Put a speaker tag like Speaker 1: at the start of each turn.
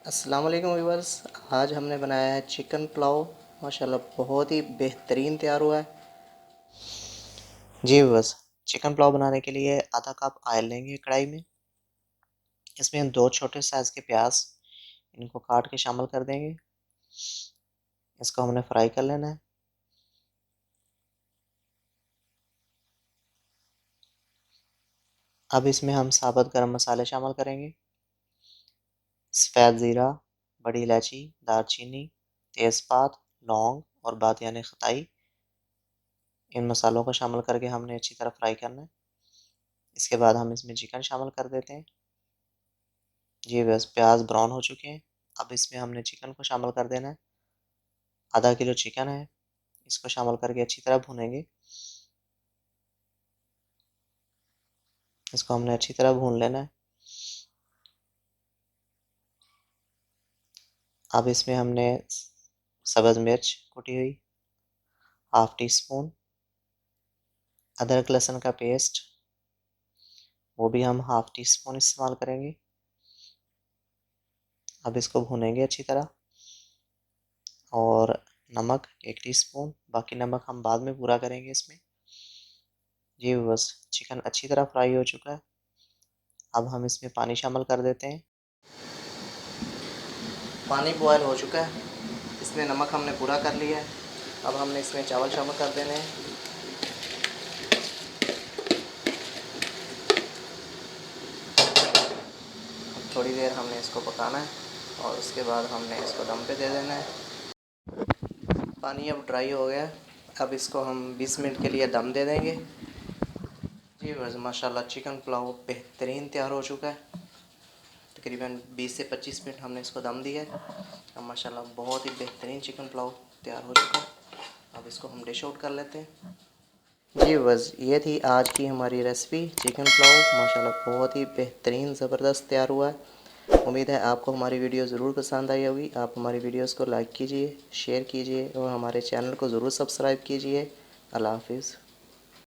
Speaker 1: अस्सलाम वालेकुम व्यूअर्स। आज हमने बनाया है चिकन पुलाव। माशाल्लाह बहुत ही बेहतरीन तैयार हुआ है। जी व्यूअर्स, चिकन पुलाव बनाने के लिए आधा कप ऑयल लेंगे कढ़ाई में। इसमें हम 2 छोटे साइज़ के प्याज इनको काट के शामिल कर देंगे। इसको हमने फ्राई कर लेना है। अब इसमें हम साबुत गरम मसाले शामिल करेंगे। सफ़ेद ज़ीरा, बड़ी इलायची, दालचीनी, तेज़पात, लौंग और बादियान खताई, इन मसालों को शामिल करके हमने अच्छी तरह फ्राई करना है। इसके बाद हम इसमें चिकन शामिल कर देते हैं। जी बस प्याज ब्राउन हो चुके हैं। अब इसमें हमने चिकन को शामिल कर देना है। आधा किलो चिकन है, इसको शामिल करके अच्छी तरह भूनेंगे। इसको हमने अच्छी तरह भून लेना है। अब इसमें हमने सब्ज़ मिर्च कुटी हुई, हाफ टी स्पून, अदरक लहसुन का पेस्ट, वो भी हम हाफ टी स्पून इस्तेमाल करेंगे। अब इसको भूनेंगे अच्छी तरह। और नमक 1 टीस्पून, बाकी नमक हम बाद में पूरा करेंगे इसमें। जी बस चिकन अच्छी तरह फ्राई हो चुका है। अब हम इसमें पानी शामिल कर देते हैं। पानी बॉयल हो चुका है, इसमें नमक हमने पूरा कर लिया है। अब हमने इसमें चावल शामिल कर देने हैं। थोड़ी देर हमने इसको पकाना है और उसके बाद हमने इसको दम पे दे देना है। पानी अब ड्राई हो गया है। अब इसको हम 20 मिनट के लिए दम दे देंगे। जी बस माशाल्लाह चिकन पुलाव बेहतरीन तैयार हो चुका है। तकरीबन 20 से 25 मिनट हमने इसको दम दिया है। अब माशाल्लाह बहुत ही बेहतरीन चिकन पुलाव तैयार हो चुका है। अब इसको हम डिश आउट कर लेते हैं। जी बस ये थी आज की हमारी रेसिपी चिकन पुलाव। माशाल्लाह बहुत ही बेहतरीन ज़बरदस्त तैयार हुआ है। उम्मीद है आपको हमारी वीडियो ज़रूर पसंद आई होगी। आप हमारी वीडियोस को लाइक कीजिए, शेयर कीजिए और हमारे चैनल को ज़रूर सब्सक्राइब कीजिए। अल्लाह हाफिज़।